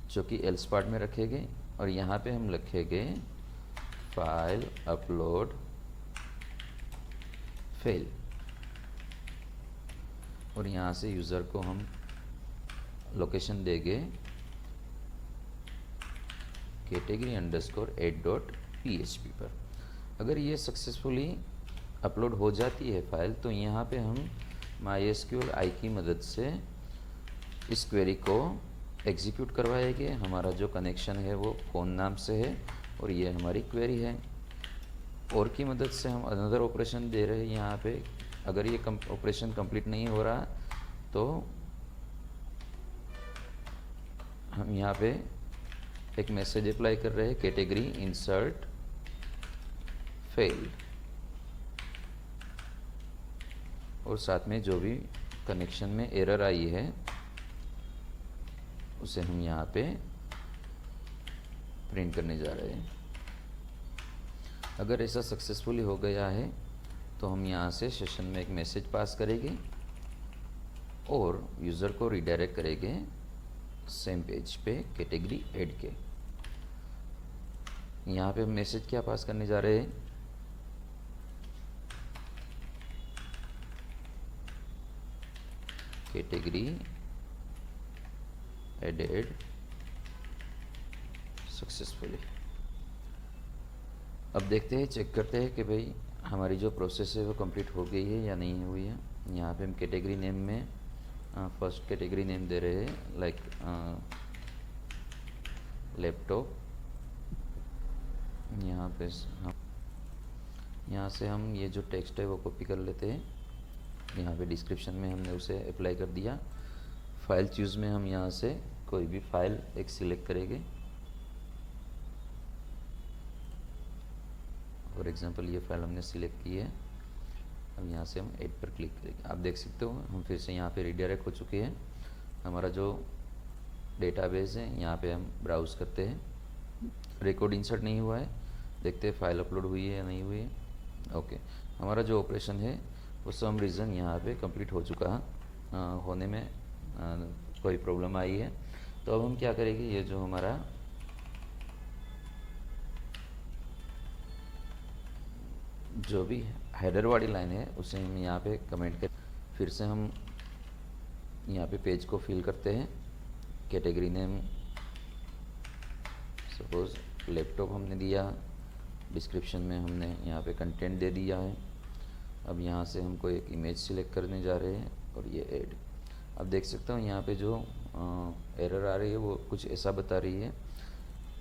जो कि एल्स पार्ट में रखेंगे और यहाँ पे हम लिखेंगे फाइल अपलोड फेल, और यहाँ से यूज़र को हम लोकेशन देंगे category_8.php पर। अगर ये सक्सेसफुली अपलोड हो जाती है फाइल तो यहाँ पे हम MySQL आई की मदद से इस क्वेरी को एग्जीक्यूट करवाएंगे। हमारा जो कनेक्शन है वो कौन नाम से है और ये हमारी क्वेरी है। और की मदद से हम अनदर ऑपरेशन दे रहे हैं यहाँ पे। अगर ये ऑपरेशन कंप्लीट नहीं हो रहा तो हम यहाँ पे एक मैसेज अप्लाई कर रहे हैं कैटेगरी इंसर्ट फेल, और साथ में जो भी कनेक्शन में एरर आई है उसे हम यहाँ पे प्रिंट करने जा रहे हैं। अगर ऐसा सक्सेसफुली हो गया है तो हम यहाँ से सेशन में एक मैसेज पास करेंगे और यूज़र को रिडायरेक्ट करेंगे सेम पेज पे कैटेगरी ऐड के। यहाँ पे हम मैसेज क्या पास करने जा रहे हैं, कैटेगरी एडेड सक्सेसफुली। अब देखते हैं, चेक करते हैं कि भाई हमारी जो प्रोसेस है वो कंप्लीट हो गई है या नहीं हुई है। यहाँ पे हम कैटेगरी नेम में फर्स्ट कैटेगरी नेम दे रहे हैं लाइक लैपटॉप। यहाँ पे यहाँ से हम ये जो टेक्स्ट है वो कॉपी कर लेते हैं। यहाँ पे डिस्क्रिप्शन में हमने उसे अप्लाई कर दिया। फाइल चूज़ में हम यहाँ से कोई भी फाइल एक सिलेक्ट करेंगे। फॉर एग्जांपल ये फाइल हमने सिलेक्ट की है। अब यहाँ से हम ऐड पर क्लिक करेंगे। आप देख सकते हो हम फिर से यहाँ पे रिडायरेक्ट हो चुके हैं। हमारा जो डेटाबेस है यहाँ पे हम ब्राउज़ करते हैं। रिकॉर्ड इंसर्ट नहीं हुआ है, देखते हैं फाइल अपलोड हुई है या नहीं हुई है। ओके, हमारा जो ऑपरेशन है वो सम रीज़न यहाँ पे कंप्लीट हो चुका है। होने में कोई प्रॉब्लम आई है, तो अब हम क्या करेंगे, ये जो हमारा जो भी हेडर वाली लाइन है उसे हम यहाँ पे कमेंट कर, फिर से हम यहाँ पे पेज को फिल करते हैं। कैटेगरी नेम सपोज लैपटॉप हमने दिया, डिस्क्रिप्शन में हमने यहाँ पे कंटेंट दे दिया है। अब यहाँ से हम कोई एक इमेज सिलेक्ट करने जा रहे हैं और ये ऐड। अब देख सकते हो यहाँ पे जो एरर आ रही है वो कुछ ऐसा बता रही है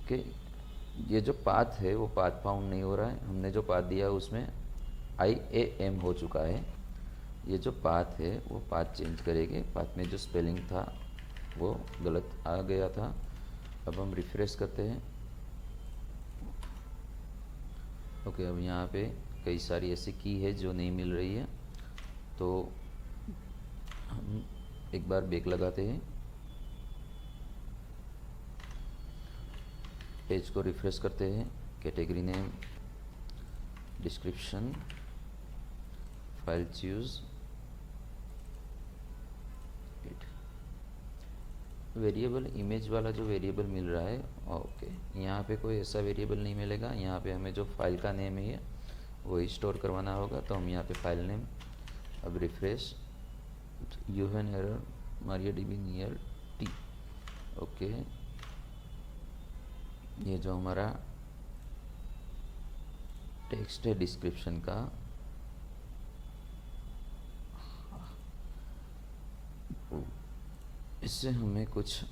कि ये जो पाथ है वो पाथ फाउंड नहीं हो रहा है। हमने जो पाथ दिया उसमें IAM हो चुका है। ये जो पाथ है वो पाथ चेंज करेंगे। पाथ में जो स्पेलिंग था वो गलत आ गया था। अब हम रिफ्रेश करते हैं। ओके, अब यहाँ पे कई सारी ऐसी की है जो नहीं मिल रही है, तो हम एक बार बैक लगाते हैं, पेज को रिफ्रेश करते हैं। Category name, description, file choose, variable image वाला जो वेरिएबल मिल रहा है। ओके, यहाँ पे कोई ऐसा वेरिएबल नहीं मिलेगा। यहाँ पे हमें जो फाइल का नेम है वही स्टोर करवाना होगा, तो हम यहाँ पे फाइल नेम, अब refresh, you have an error MariaDB near T। Okay, ये जो हमारा टेक्स्ट है डिस्क्रिप्शन का, इससे हमें कुछ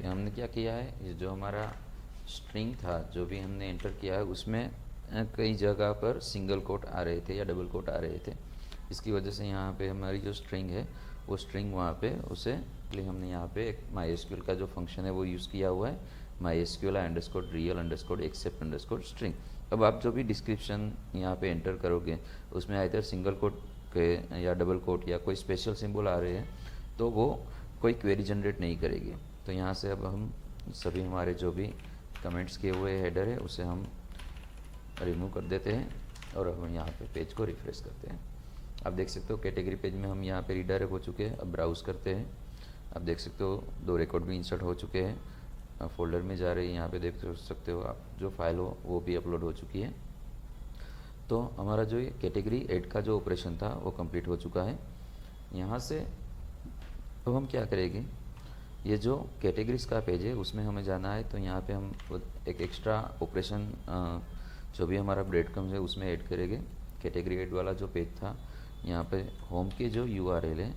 हमने क्या किया है, ये जो हमारा स्ट्रिंग था जो भी हमने एंटर किया है उसमें कई जगह पर सिंगल कोट आ रहे थे या डबल कोट आ रहे थे। इसकी वजह से यहाँ पे हमारी जो स्ट्रिंग है वो स्ट्रिंग वहाँ पे उसे लिए हमने यहाँ पे एक MySQL का जो फंक्शन है वो यूज़ किया हुआ है, MySQL_real_except_string। अब आप जो भी डिस्क्रिप्शन यहाँ पे एंटर करोगे उसमें आइदर सिंगल कोट के या डबल कोट या कोई स्पेशल सिंबल आ रहे हैं तो वो कोई क्वेरी जनरेट नहीं करेगी। तो यहाँ से अब हम सभी हमारे जो भी कमेंट्स किए हुए हेडर है उसे हम रिमूव कर देते हैं और अब हम यहाँ पे पेज को रिफ्रेश करते हैं। आप देख सकते हो कैटेगरी पेज में हम यहाँ पे रीडायरेक्ट हो चुके हैं। अब ब्राउज़ करते हैं, आप देख सकते हो 2 रिकॉर्ड भी इंसर्ट हो चुके हैं, फोल्डर में जा रहे हैं। यहाँ पे देख सकते हो आप जो फाइल हो वो भी अपलोड हो चुकी है। तो हमारा जो ये कैटेगरी ऐड का जो ऑपरेशन था वो कंप्लीट हो चुका है। यहाँ से अब हम क्या करेंगे, ये जो कैटेगरीज का पेज है उसमें हमें जाना है। तो यहाँ पे हम एक एक्स्ट्रा ऑपरेशन जो भी हमारा ब्रेड क्रम्स है उसमें ऐड करेंगे। कैटेगरी ऐड वाला जो पेज था यहाँ पे होम के जो URL है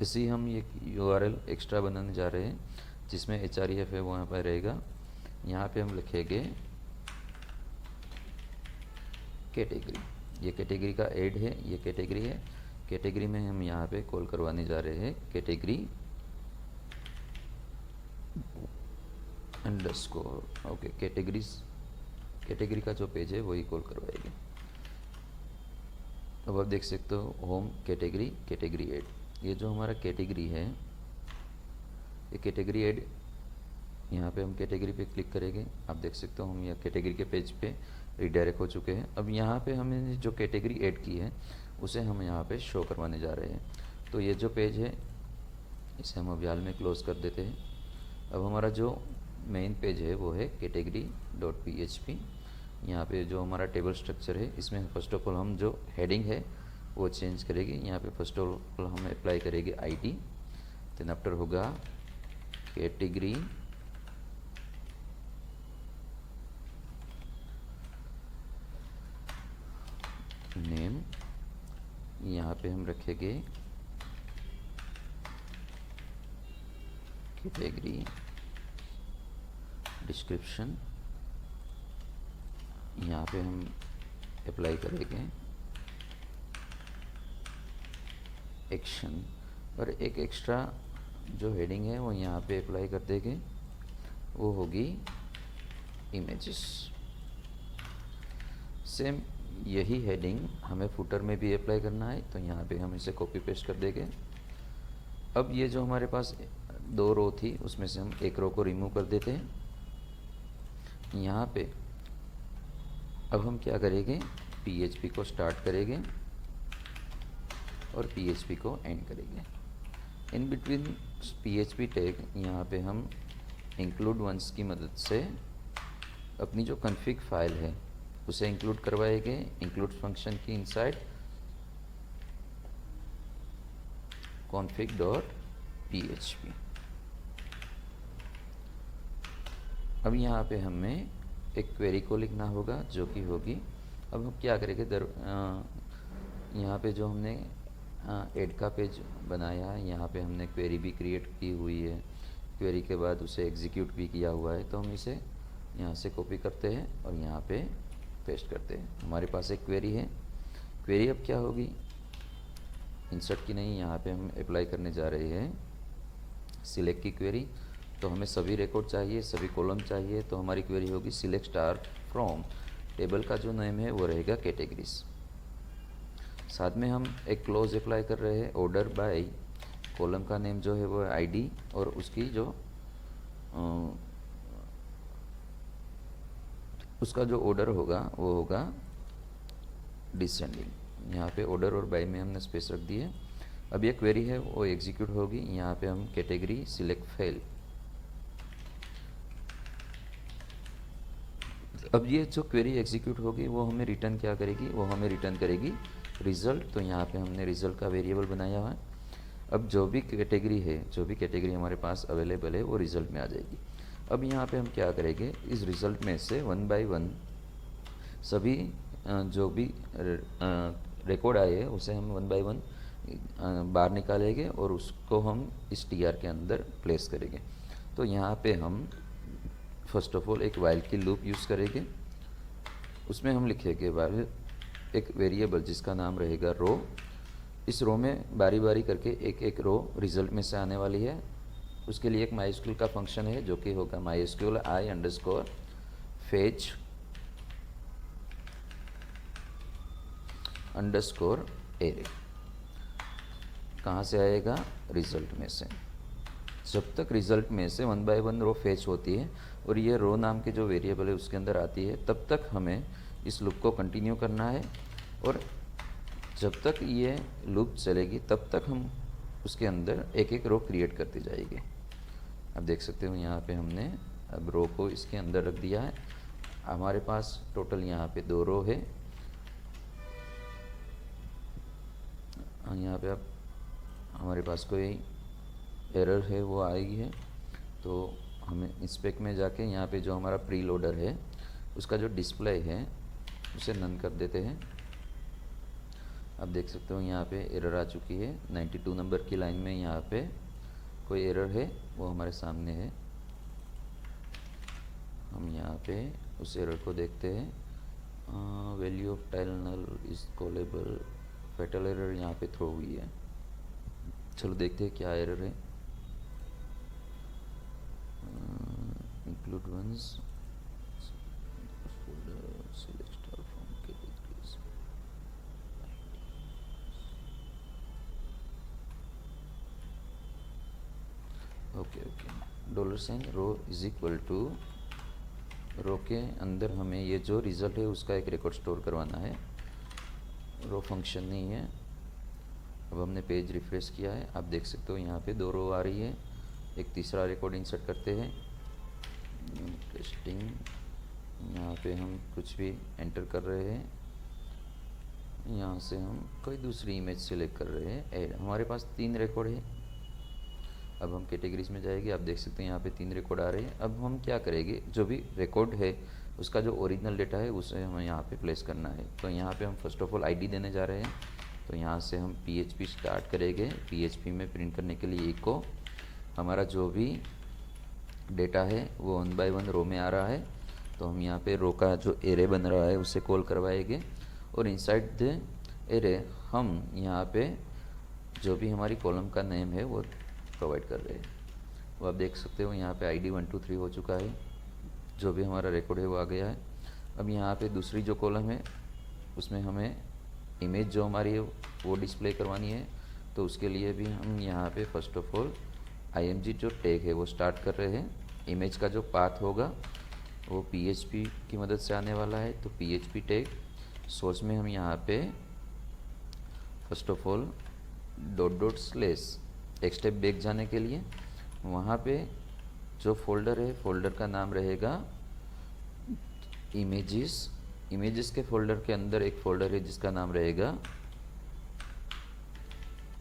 इसी हम ये URL एक्स्ट्रा बनाने जा रहे हैं जिसमें href है वो यहाँ पर रहेगा। यहाँ पे हम लिखेंगे कैटेगरी, ये कैटेगरी का ऐड है, ये कैटेगरी है। कैटेगरी में हम यहाँ पे कॉल करवाने जा रहे हैं कैटेगरी अंडरस्कोर। ओके, कैटेगरी का जो पेज है वही कॉल करवाएगी। अब आप देख सकते हो होम कैटेगरी ऐड, ये जो हमारा कैटेगरी है ये कैटेगरी ऐड, यहाँ पे हम कैटेगरी पे क्लिक करेंगे। आप देख सकते हो हम यहाँ कैटेगरी के पेज पे रिडायरेक्ट हो चुके हैं। अब यहाँ पे हमने जो कैटेगरी ऐड की है उसे हम यहाँ पे शो करवाने जा रहे हैं। तो ये जो पेज है इसे हम अभी हाल में क्लोज कर देते हैं। अब हमारा जो मेन पेज है वो है category.php। यहाँ पे जो हमारा टेबल स्ट्रक्चर है इसमें फर्स्ट ऑफ ऑल हम जो हेडिंग है वो चेंज करेंगे। यहाँ पे फर्स्ट ऑफ ऑल हम अप्लाई करेंगे ID, देन आफ्टर होगा कैटेगरी नेम, यहाँ पे हम रखेंगे कैटेगरी डिस्क्रिप्शन, यहाँ पे हम अप्लाई करेंगे एक्शन, और एक एक्स्ट्रा जो हेडिंग है वो यहाँ पे अप्लाई कर देंगे, वो होगी इमेजेस। सेम यही हेडिंग हमें फुटर में भी अप्लाई करना है, तो यहाँ पे हम इसे कॉपी पेस्ट कर देंगे। अब ये जो हमारे पास 2 रो थी उसमें से हम एक रो को रिमूव कर देते हैं। यहाँ पे अब हम क्या करेंगे, PHP को स्टार्ट करेंगे और PHP को एंड करेंगे। इन बिटवीन PHP टैग यहाँ पे हम इंक्लूड वंस की मदद से अपनी जो कॉन्फ़िग फाइल है उसे इंक्लूड करवाएंगे इंक्लूड फंक्शन की इनसाइड config.php। अब यहाँ पे हमें एक क्वेरी को लिखना होगा जो कि होगी, अब हम क्या करेंगे यहाँ पे जो हमने ऐड का पेज बनाया है यहाँ पे हमने क्वेरी भी क्रिएट की हुई है, क्वेरी के बाद उसे एग्जीक्यूट भी किया हुआ है। तो हम इसे यहाँ से कॉपी करते हैं और यहाँ पे पेस्ट करते हैं। हमारे पास एक क्वेरी है, क्वेरी अब क्या होगी, इंसर्ट की नहीं, यहाँ पे हम अप्लाई करने जा रहे हैं सिलेक्ट की क्वेरी। तो हमें सभी रिकॉर्ड चाहिए, सभी कॉलम चाहिए, तो हमारी क्वेरी होगी सिलेक्ट स्टार फ्रॉम, टेबल का जो नेम है वो रहेगा कैटेगरीज। साथ में हम एक क्लोज अप्लाई कर रहे हैं, ऑर्डर बाय, कॉलम का नेम जो है वो है आईडी और उसकी जो उसका जो ऑर्डर होगा वो होगा डिसेंडिंग। यहाँ पे ऑर्डर और बाय में हमने स्पेस रख दी है। अब ये क्वेरी है वो एग्जीक्यूट होगी। यहाँ पे हम कैटेगरी सिलेक्ट फेल। अब ये जो क्वेरी एग्जीक्यूट होगी वो हमें रिटर्न क्या करेगी, वो हमें रिटर्न करेगी रिज़ल्ट। तो यहाँ पे हमने रिज़ल्ट का वेरिएबल बनाया हुआ है। अब जो भी कैटेगरी है, जो भी कैटेगरी हमारे पास अवेलेबल है वो रिज़ल्ट में आ जाएगी। अब यहाँ पे हम क्या करेंगे, इस रिज़ल्ट में से 1 बाय 1 सभी जो भी रिकॉर्ड आए हैं उसे हम 1 बाय 1 बाहर निकालेंगे और उसको हम इस टीआर के अंदर प्लेस करेंगे। तो यहाँ पे हम फर्स्ट ऑफ ऑल एक वाइल की लूप यूज़ करेंगे। उसमें हम लिखेंगे वाइल एक वेरिएबल जिसका नाम रहेगा रो। इस रो में बारी बारी करके एक एक रो रिजल्ट में से आने वाली है। उसके लिए एक माइस्क्यूल का फंक्शन है जो कि होगा माइस्क्यूल आई अंडरस्कोर फेच अंडरस्कोर एरे। कहाँ से आएगा, रिजल्ट में से। जब तक रिजल्ट में से 1 बाय 1 रो फेच होती है और ये रो नाम के जो वेरिएबल है उसके अंदर आती है, तब तक हमें इस लूप को कंटिन्यू करना है। और जब तक ये लूप चलेगी तब तक हम उसके अंदर एक एक रो क्रिएट करते जाएंगे। अब देख सकते हो यहाँ पे हमने अब रो को इसके अंदर रख दिया है। हमारे पास टोटल यहाँ पे 2 रो है। यहाँ पे अब हमारे पास कोई एरर है वो आई है, तो हमें इंस्पेक्ट में जाके यहाँ पे जो हमारा प्री लोडर है उसका जो डिस्प्ले है उसे नन कर देते हैं। अब देख सकते हो यहाँ पे एरर आ चुकी है। 92 नंबर की लाइन में यहाँ पे कोई एरर है, वो हमारे सामने है। हम यहाँ पे उस एरर को देखते हैं। Value of tile null is callable, fatal error यहाँ पे थ्रो हुई है। चलो देखते हैं क्या एरर है। Include once $, row is equal to, row के अंदर हमें ये जो रिज़ल्ट है उसका एक रिकॉर्ड स्टोर करवाना है। रो फंक्शन नहीं है। अब हमने पेज रिफ्रेश किया है, आप देख सकते हो यहाँ पे 2 रो आ रही है। एक तीसरा रिकॉर्ड इंसर्ट करते हैं, टेस्टिंग। यहाँ पे हम कुछ भी एंटर कर रहे हैं। यहाँ से हम कोई दूसरी इमेज सेलेक्ट कर रहे हैं। ऐड, हमारे पास 3 रिकॉर्ड है। अब हम कैटेगरीज में जाएंगे, आप देख सकते हैं यहाँ पे 3 रिकॉर्ड आ रहे हैं। अब हम क्या करेंगे, जो भी रिकॉर्ड है उसका जो ओरिजिनल डेटा है उसे हमें यहाँ पे प्लेस करना है। तो यहाँ पे हम फर्स्ट ऑफ ऑल आईडी देने जा रहे हैं। तो यहाँ से हम PHP स्टार्ट करेंगे। PHP में प्रिंट करने के लिए इको, हमारा जो भी डेटा है वो 1 बाय 1 रो में आ रहा है। तो हम यहाँ पे रो का जो एरे बन रहा है उसे कॉल करवाएंगे और इनसाइड द एरे हम यहाँ पे जो भी हमारी कॉलम का नेम है वो प्रोवाइड कर रहे हैं। वो आप देख सकते हो यहाँ पे ID 1 2 3 हो चुका है। जो भी हमारा रिकॉर्ड है वो आ गया है। अब यहाँ पे दूसरी जो कॉलम है उसमें हमें इमेज जो हमारी है वो डिस्प्ले करवानी है। तो उसके लिए भी हम यहाँ पे फर्स्ट ऑफ ऑल IMG जो टैग है वो स्टार्ट कर रहे हैं। इमेज का जो पाथ होगा वो PHP की मदद से आने वाला है। तो PHP टैग सोर्स में हम यहाँ पे फर्स्ट ऑफ ऑल .. एक स्टेप बैक जाने के लिए वहाँ पे जो फोल्डर है, फोल्डर का नाम रहेगा इमेजेस के फोल्डर के अंदर एक फोल्डर है जिसका नाम रहेगा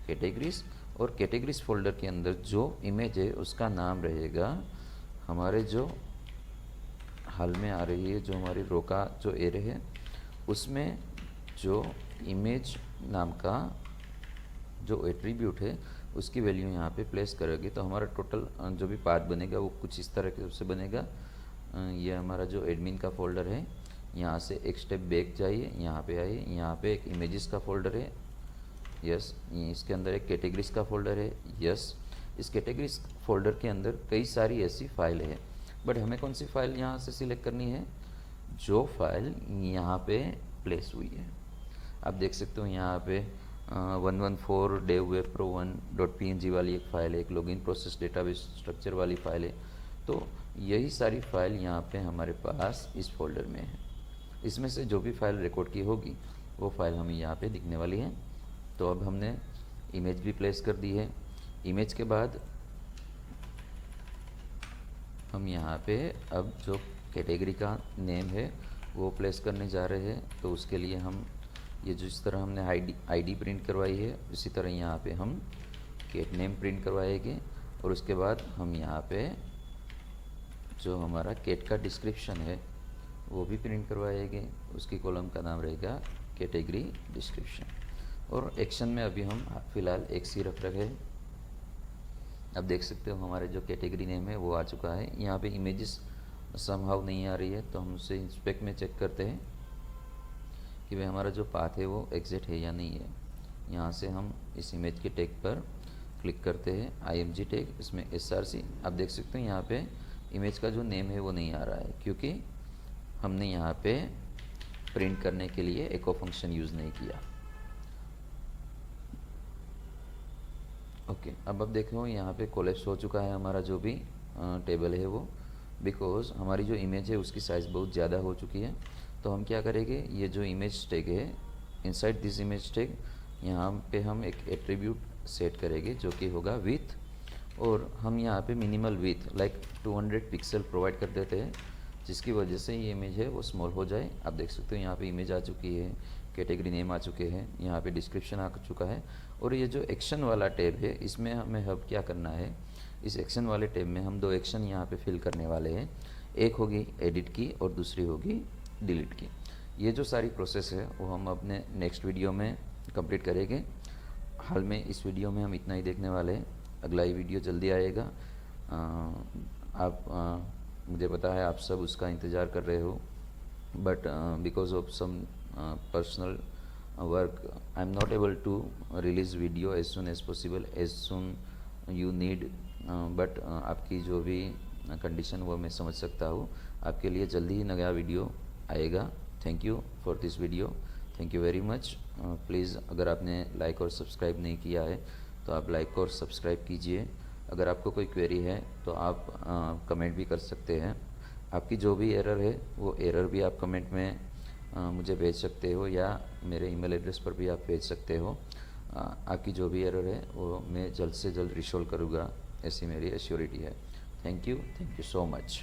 कैटेगरीज, और कैटेगरीज फोल्डर के अंदर जो इमेज है उसका नाम रहेगा हमारे जो हाल में आ रही है, जो हमारी रो का जो एरे है उसमें जो इमेज नाम का जो एट्रीब्यूट है उसकी वैल्यू यहाँ पे प्लेस करोगे। तो हमारा टोटल जो भी पाथ बनेगा वो कुछ इस तरह से बनेगा। ये हमारा जो एडमिन का फोल्डर है, यहाँ से एक स्टेप बैक जाइए, यहाँ पे आइए, यहाँ पे एक इमेजेस का फोल्डर है, यस। इसके अंदर एक कैटेगरीज का फोल्डर है, यस। इस कैटेगरीज फोल्डर के अंदर कई सारी ऐसी फाइलें हैं, बट हमें कौन सी फाइल यहाँ से सिलेक्ट करनी है, जो फाइल यहाँ पे प्लेस हुई है। आप देख सकते हो यहाँ पे 114 dev web pro 1.png वाली एक फ़ाइल है, एक लॉगिन प्रोसेस डेटाबेस स्ट्रक्चर वाली फ़ाइल है। तो यही सारी फाइल यहाँ पे हमारे पास इस फोल्डर में है। इसमें से जो भी फाइल रिकॉर्ड की होगी वो फाइल हमें यहाँ पे दिखने वाली है। तो अब हमने इमेज भी प्लेस कर दी है। इमेज के बाद हम यहाँ पे अब जो कैटेगरी का नेम है वो प्लेस करने जा रहे हैं। तो उसके लिए हम ये जिस तरह हमने आईडी प्रिंट करवाई है, इसी तरह यहाँ पे हम कैट नेम प्रिंट करवाएंगे और उसके बाद हम यहाँ पे जो हमारा कैट का डिस्क्रिप्शन है वो भी प्रिंट करवाएंगे। उसकी कॉलम का नाम रहेगा कैटेगरी डिस्क्रिप्शन। और एक्शन में अभी हम फ़िलहाल एक्स ही रख रहे हैं। अब देख सकते हो हमारे जो कैटेगरी नेम है वो आ चुका है। यहाँ पे इमेजेस समहाउ नहीं आ रही है, तो हम उसे इंस्पेक्ट में चेक करते हैं कि भाई हमारा जो पाथ है वो एग्जिट है या नहीं है। यहाँ से हम इस इमेज के टैग पर क्लिक करते हैं, IMG टैग, इसमें SRC। आप देख सकते हो यहाँ पे इमेज का जो नेम है वो नहीं आ रहा है, क्योंकि हमने यहाँ पे प्रिंट करने के लिए एको फंक्शन यूज़ नहीं किया। ओके, अब देखो यहाँ पे कोलैप्स हो चुका है हमारा जो भी टेबल है वो, बिकॉज हमारी जो इमेज है उसकी साइज़ बहुत ज़्यादा हो चुकी है। तो हम क्या करेंगे, ये जो इमेज टैग है, इनसाइड दिस इमेज टैग यहाँ पे हम एक एट्रीब्यूट सेट करेंगे जो कि होगा विथ, और हम यहाँ पे minimal with like 200 pixel provide कर देते हैं, जिसकी वजह से ये इमेज है वो स्मॉल हो जाए। आप देख सकते हो यहाँ पे इमेज आ चुकी है, कैटेगरी नेम आ चुके हैं, यहाँ पे डिस्क्रिप्शन आ चुका है। और ये जो एक्शन वाला टैब है इसमें हमें अब क्या करना है, इस एक्शन वाले टैब में हम 2 एक्शन यहाँ पे फिल करने वाले हैं। एक होगी एडिट की और दूसरी होगी डिलीट की। ये जो सारी प्रोसेस है वो हम अपने नेक्स्ट वीडियो में कंप्लीट करेंगे। हाल में इस वीडियो में हम इतना ही देखने वाले हैं, अगला ही वीडियो जल्दी आएगा। मुझे पता है आप सब उसका इंतज़ार कर रहे हो, but because of some personal work I'm not able to release video as soon as possible, as soon you need, but आपकी जो भी कंडीशन वो मैं समझ सकता हूँ। आपके लिए जल्दी ही नया वीडियो आएगा। Thank you for this video, thank you very much. Please अगर आपने लाइक और सब्सक्राइब नहीं किया है तो आप लाइक और सब्सक्राइब कीजिए। अगर आपको कोई क्वेरी है तो आप कमेंट भी कर सकते हैं। आपकी जो भी एरर है वो एरर भी आप कमेंट में मुझे भेज सकते हो, या मेरे ईमेल एड्रेस पर भी आप भेज सकते हो। आपकी जो भी एरर है वो मैं जल्द से जल्द रिसॉल्व करूँगा, ऐसी मेरी एश्योरिटी है। Thank you so much.